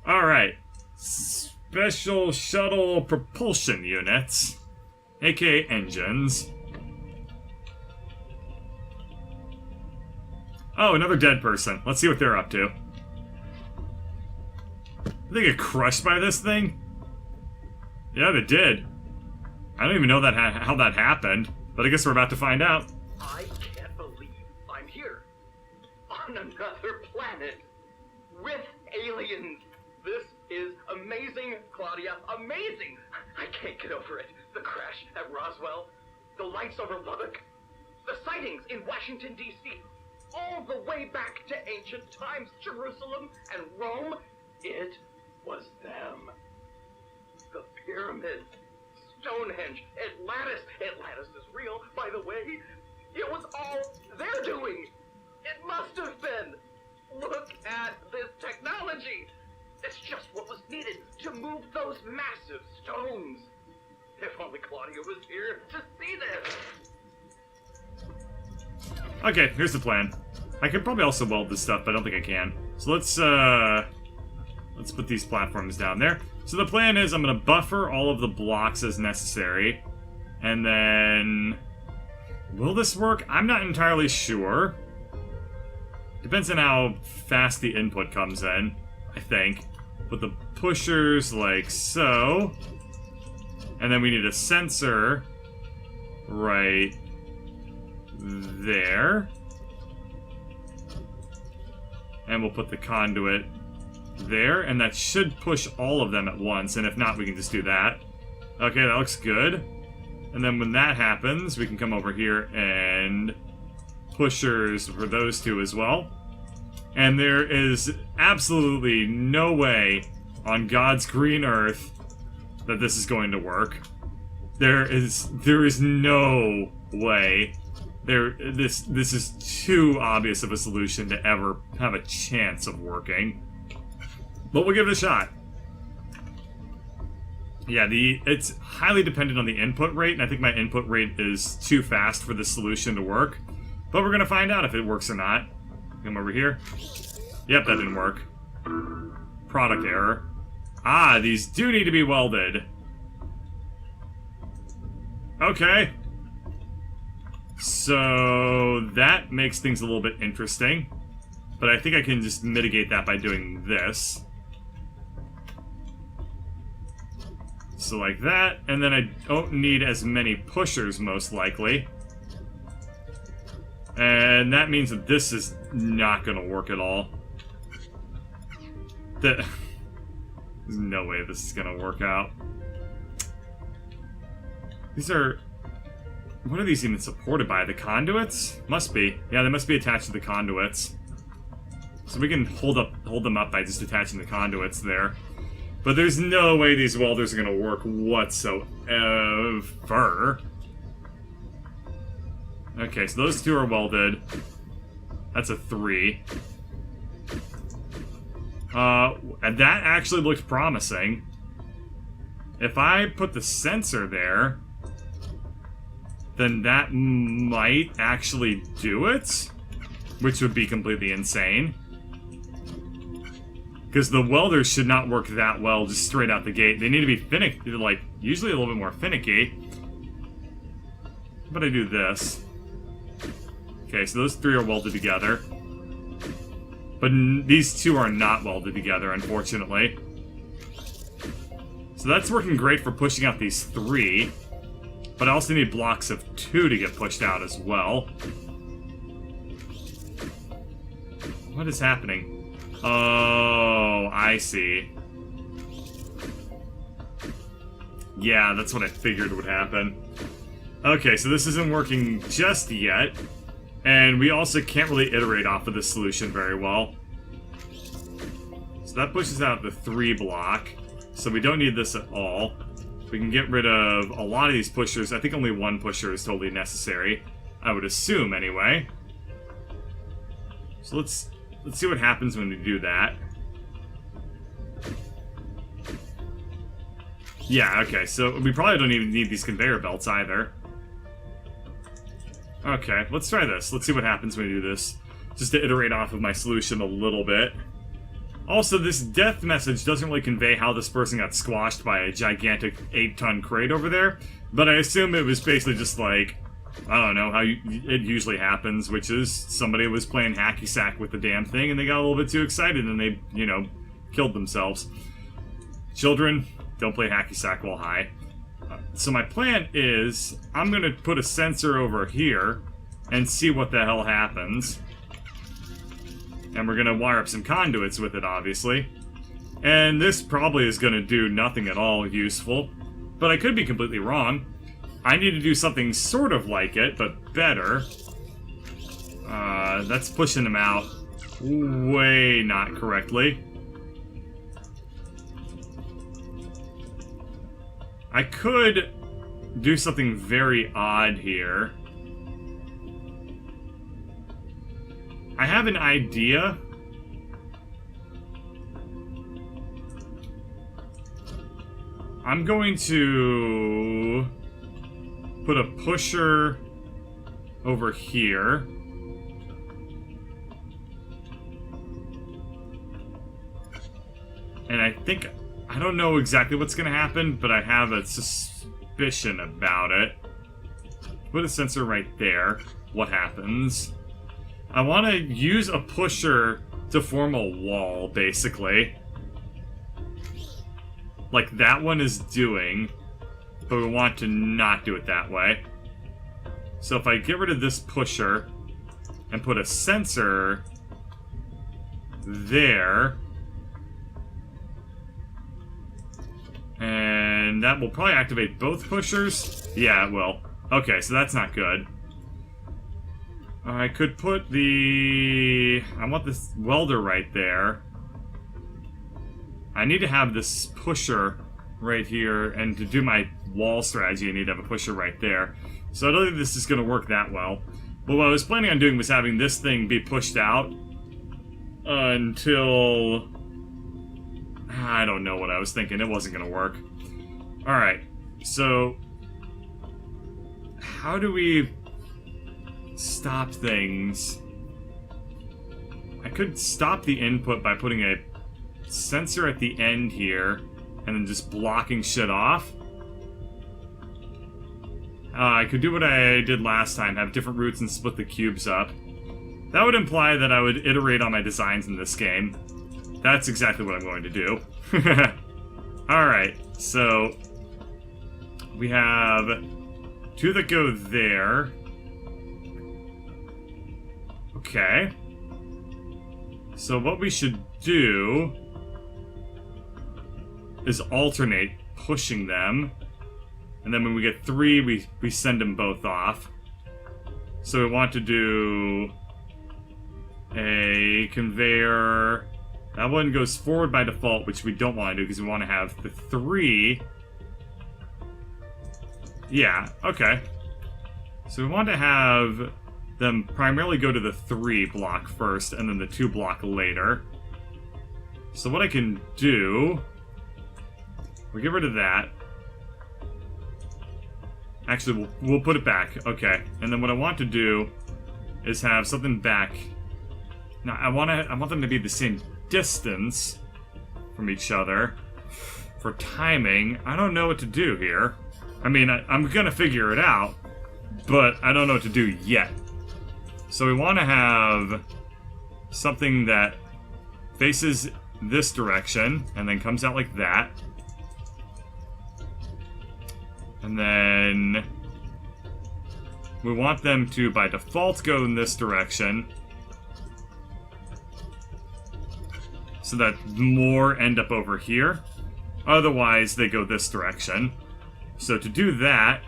Alright. Special Shuttle Propulsion Units, aka engines. Oh, another dead person. Let's see what they're up to. Did they get crushed by this thing? Yeah, they did. I don't even know how that happened, but I guess we're about to find out. I can't believe I'm here. On another planet. With aliens. This is amazing, Claudia. Amazing! I can't get over it. The crash at Roswell. The lights over Lubbock. The sightings in Washington, D.C. All the way back to ancient times. Jerusalem and Rome. It was them. The pyramids. Stonehenge. Atlantis. Atlantis is real, by the way. It was all they're doing. It must have been. Look at this technology. It's just what was needed to move those massive stones. If only Claudia was here to see this. Okay, here's the plan. I could probably also weld this stuff, but I don't think I can. So let's put these platforms down there. So the plan is I'm going to buffer all of the blocks as necessary. And then... will this work? I'm not entirely sure. Depends on how fast the input comes in, I think. Put the pushers like so. And then we need a sensor right there. And we'll put the conduit there, and that should push all of them at once, and if not, we can just do that. Okay, that looks good. And then when that happens, we can come over here and pushers for those two as well. And there is absolutely no way on God's green earth that this is going to work. There is no way. This is too obvious of a solution to ever have a chance of working. But we'll give it a shot. Yeah, it's highly dependent on the input rate, and I think my input rate is too fast for this solution to work. But we're gonna find out if it works or not. Come over here. Yep, that didn't work. Product error. Ah, these do need to be welded. Okay. So that makes things a little bit interesting. But I think I can just mitigate that by doing this. So like that, and then I don't need as many pushers, most likely. And that means that this is not gonna work at all. There's no way this is gonna work out. These are... what are these even supported by? The conduits? Must be. Yeah, they must be attached to the conduits. So we can hold them up by just attaching the conduits there. But there's no way these welders are gonna work whatsoever. Okay, so those two are welded. That's a 3. And that actually looked promising. If I put the sensor there, then that might actually do it, which would be completely insane. Because the welders should not work that well just straight out the gate. They need to be finicky, like, usually a little bit more finicky. But I do this. Okay, so those 3 are welded together. But these 2 are not welded together, unfortunately. So that's working great for pushing out these 3. But I also need blocks of 2 to get pushed out as well. What is happening? Oh, I see. Yeah, that's what I figured would happen. Okay, so this isn't working just yet. And we also can't really iterate off of this solution very well. So that pushes out the 3 block. So we don't need this at all. We can get rid of a lot of these pushers. I think only 1 pusher is totally necessary. I would assume, anyway. So let's see what happens when we do that. Yeah, okay, so we probably don't even need these conveyor belts either. Okay, let's try this. Let's see what happens when we do this. Just to iterate off of my solution a little bit. Also, this death message doesn't really convey how this person got squashed by a gigantic 8-ton crate over there, but I assume it was basically just like, I don't know how it usually happens, which is somebody was playing hacky sack with the damn thing and they got a little bit too excited and they, you know, killed themselves. Children, don't play hacky sack while high. So my plan is, I'm gonna put a sensor over here and see what the hell happens. And we're gonna wire up some conduits with it, obviously. And this probably is gonna do nothing at all useful, but I could be completely wrong. I need to do something sort of like it, but better. That's pushing them out way not correctly. I could do something very odd here. I have an idea. I'm going to put a pusher over here. And I don't know exactly what's going to happen, but I have a suspicion about it. Put a sensor right there. What happens? I want to use a pusher to form a wall, basically. Like that one is doing, but we want to not do it that way. So if I get rid of this pusher and put a sensor there, and that will probably activate both pushers. Yeah, it will. Okay, so that's not good. I could put I want this welder right there. I need to have this pusher right here, and to do my wall strategy, I need to have a pusher right there. So I don't think this is going to work that well. But what I was planning on doing was having this thing be pushed out until... I don't know what I was thinking. It wasn't going to work. Alright, so... how do we stop things? I could stop the input by putting a sensor at the end here and then just blocking shit off. I could do what I did last time, have different routes and split the cubes up. That would imply that I would iterate on my designs in this game. That's exactly what I'm going to do. Alright, so we have two that go there. Okay. So what we should do is alternate pushing them. And then when we get three, we send them both off. So we want to do a conveyor. That one goes forward by default, which we don't want to do because we want to have the three. Yeah, okay. So we want to have them primarily go to the 3 block first, and then the 2 block later. So what I can do... we'll get rid of that. Actually, we'll put it back. Okay. And then what I want to do is have something back. Now, I want them to be the same distance from each other. For timing, I don't know what to do here. I mean, I'm gonna figure it out, but I don't know what to do yet. So we want to have something that faces this direction and then comes out like that. And then we want them to, by default, go in this direction so that more end up over here. Otherwise, they go this direction. So to do that,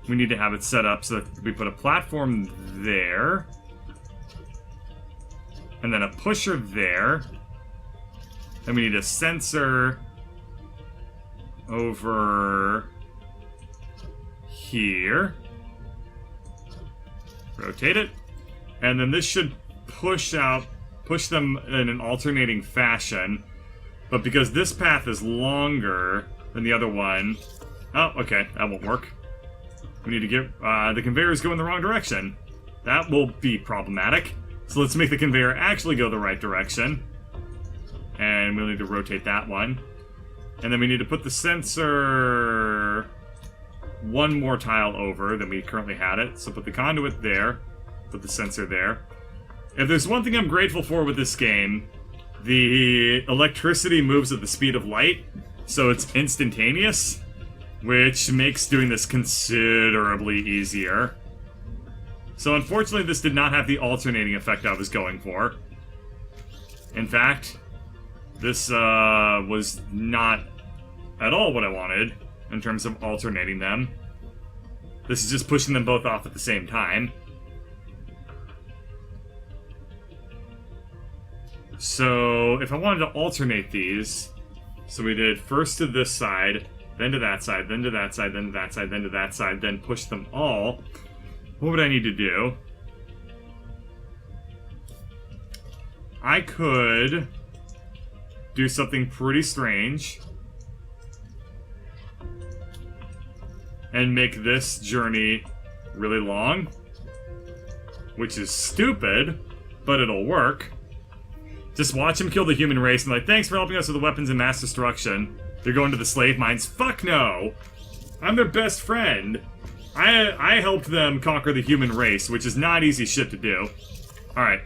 we need to have it set up so that we put a platform there, and then a pusher there. Then we need a sensor over here. Rotate it. And then this should push them in an alternating fashion. But because this path is longer than the other one... oh, okay, that won't work. We need to get... the conveyors go in the wrong direction. That will be problematic. So let's make the conveyor actually go the right direction. And we'll need to rotate that one. And then we need to put the sensor one more tile over than we currently had it. So put the conduit there, put the sensor there. If there's one thing I'm grateful for with this game, the electricity moves at the speed of light, so it's instantaneous, which makes doing this considerably easier. So unfortunately this did not have the alternating effect I was going for. In fact, this was not at all what I wanted in terms of alternating them. This is just pushing them both off at the same time. So if I wanted to alternate these, so we did first to this side, then to that side, then to that side, then to that side, then to that side, then push them all, what would I need to do? I could do something pretty strange and make this journey really long, which is stupid, but it'll work. Just watch him kill the human race and like, thanks for helping us with the weapons and mass destruction. They're going to the slave mines. Fuck no! I'm their best friend. I helped them conquer the human race, which is not easy shit to do. Alright.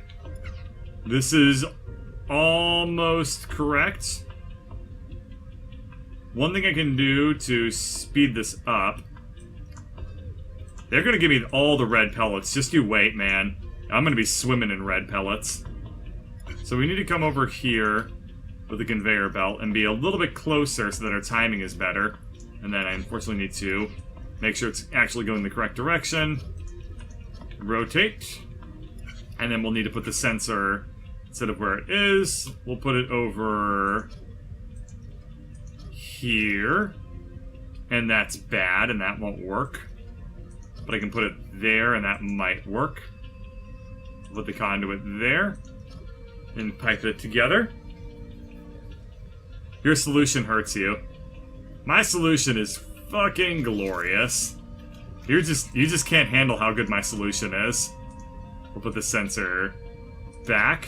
This is almost correct. One thing I can do to speed this up. They're gonna give me all the red pellets. Just you wait, man. I'm gonna be swimming in red pellets. So we need to come over here with the conveyor belt and be a little bit closer so that our timing is better. And then I unfortunately need to make sure it's actually going the correct direction. Rotate. And then we'll need to put the sensor, instead of where it is, we'll put it over here. And that's bad, and that won't work. But I can put it there, and that might work. Put the conduit there. And pipe it together. Your solution hurts you. My solution is fucking glorious. You just can't handle how good my solution is. We'll put the sensor back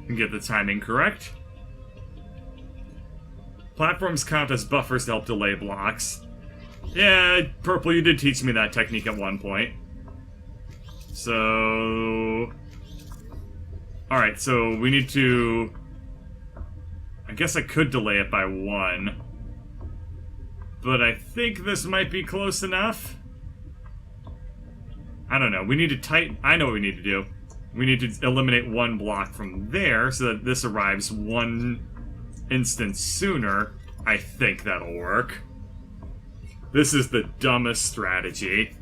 and get the timing correct. Platforms count as buffers to help delay blocks. Yeah, Purple, you did teach me that technique at one point. So... Alright, so we need to... I guess I could delay it by 1. But I think this might be close enough. I don't know. We need to tighten... I know what we need to do. We need to eliminate 1 block from there so that this arrives 1 instant sooner. I think that'll work. This is the dumbest strategy.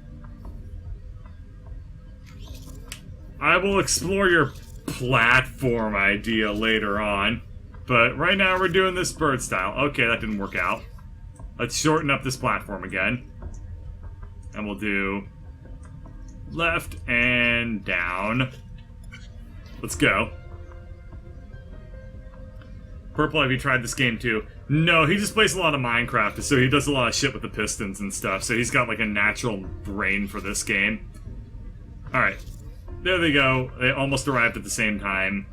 I will explore your platform idea later on. But right now we're doing this bird style. Okay, that didn't work out. Let's shorten up this platform again. And we'll do left and down. Let's go. Purple, have you tried this game too? No, he just plays a lot of Minecraft, so he does a lot of shit with the pistons and stuff, so he's got like a natural brain for this game. Alright. There they go. They almost arrived at the same time,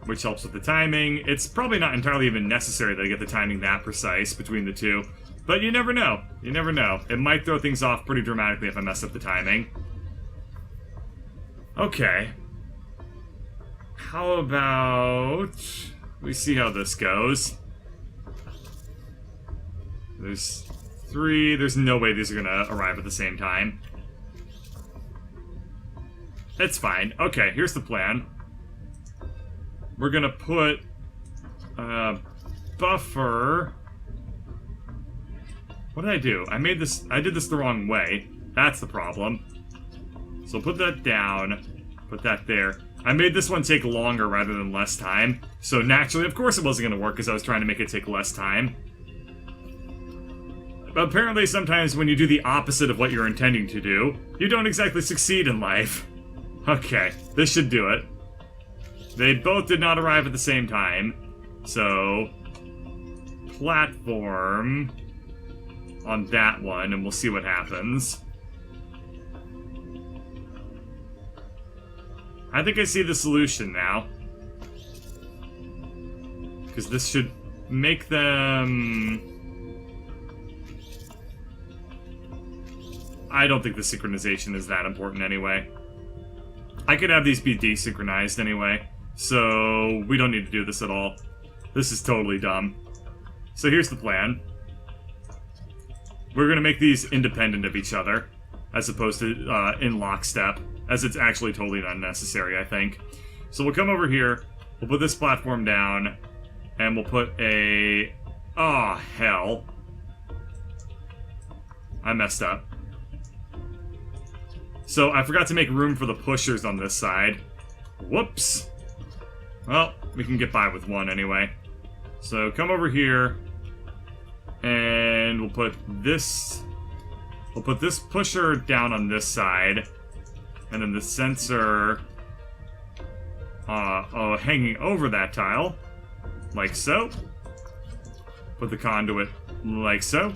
which helps with the timing. It's probably not entirely even necessary that I get the timing that precise between the two, but you never know. You never know. It might throw things off pretty dramatically if I mess up the timing. Okay. How about... we see how this goes. There's 3. There's no way these are gonna arrive at the same time. It's fine. Okay, here's the plan. We're gonna put a buffer. What did I do? I did this the wrong way. That's the problem. So put that down. Put that there. I made this one take longer rather than less time. So naturally, of course it wasn't gonna work because I was trying to make it take less time. But apparently sometimes when you do the opposite of what you're intending to do, you don't exactly succeed in life. Okay, this should do it. They both did not arrive at the same time. So, platform on that one, and we'll see what happens. I think I see the solution now. Because this should make them... I don't think the synchronization is that important anyway. I could have these be desynchronized anyway, so we don't need to do this at all. This is totally dumb. So here's the plan. We're going to make these independent of each other, as opposed to in lockstep, as it's actually totally unnecessary, I think. So we'll come over here, we'll put this platform down, and we'll put a... Oh, hell. I messed up. So I forgot to make room for the pushers on this side. Whoops. Well, we can get by with one anyway. So come over here, and we'll put this pusher down on this side, and then the sensor hanging over that tile, like so. Put the conduit like so.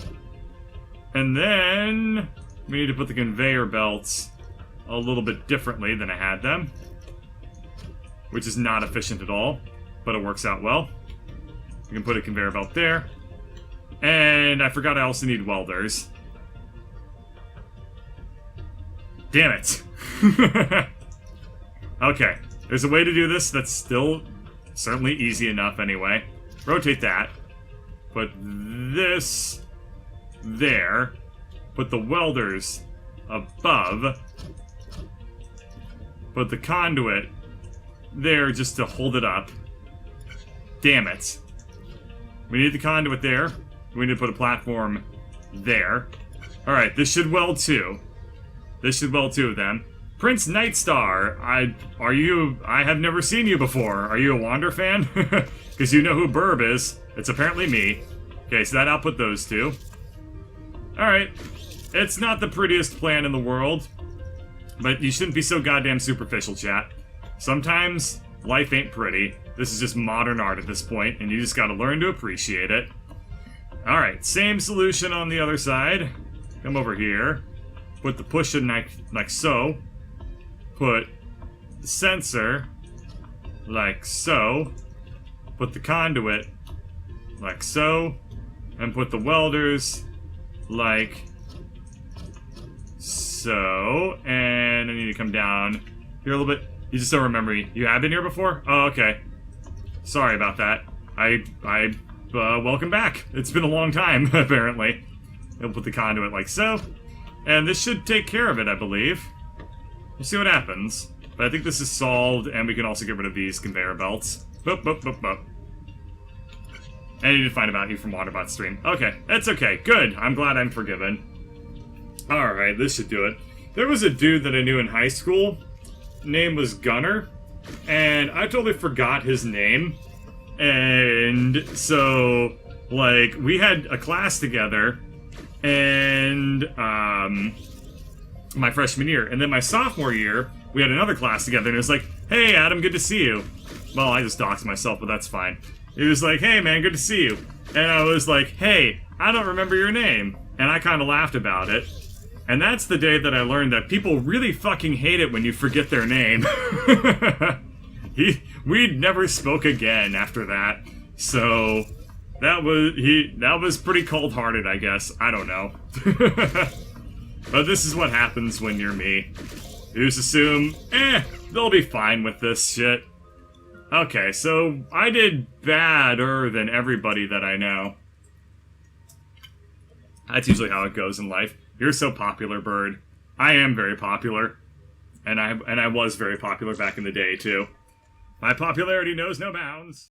And then we need to put the conveyor belts a little bit differently than I had them, which is not efficient at all, but it works out well. We can put a conveyor belt there. And I forgot I also need welders. Damn it. Okay, there's a way to do this that's still certainly easy enough anyway. Rotate that. Put this there. Put the welders above. Put the conduit there just to hold it up. Damn it. We need the conduit there. We need to put a platform there. Alright, this should weld too. This should weld two of them. Prince Nightstar, I have never seen you before. Are you a Wander fan? Because you know who Burb is. It's apparently me. Okay, so that output those two. Alright. It's not the prettiest plan in the world, but you shouldn't be so goddamn superficial, chat. Sometimes life ain't pretty. This is just modern art at this point, and you just gotta learn to appreciate it. Alright, same solution on the other side. Come over here. Put the push in like so. Put the sensor like so. Put the conduit like so. And put the welders like so. And I need to come down here a little bit. You just don't remember me. You have been here before? Oh, okay. Sorry about that. Welcome back. It's been a long time, apparently. We'll put the conduit like so. And this should take care of it, I believe. We'll see what happens. But I think this is solved, and we can also get rid of these conveyor belts. Boop, boop, boop, boop. I need to find about you from Waterbot Stream. Okay, that's okay. Good. I'm glad I'm forgiven. Alright, this should do it. There was a dude that I knew in high school. Name was Gunner. And I totally forgot his name. And so, like, we had a class together. And, my freshman year. And then my sophomore year, we had another class together. And it was like, hey, Adam, good to see you. Well, I just doxed myself, but that's fine. It was like, hey, man, good to see you. And I was like, hey, I don't remember your name. And I kind of laughed about it. And that's the day that I learned that people really fucking hate it when you forget their name. We never spoke again after that. So that was pretty cold-hearted, I guess. I don't know. But this is what happens when you're me. You just assume, they'll be fine with this shit. Okay, so I did badder than everybody that I know. That's usually how it goes in life. You're so popular, Bird. I am very popular. And I was very popular back in the day, too. My popularity knows no bounds.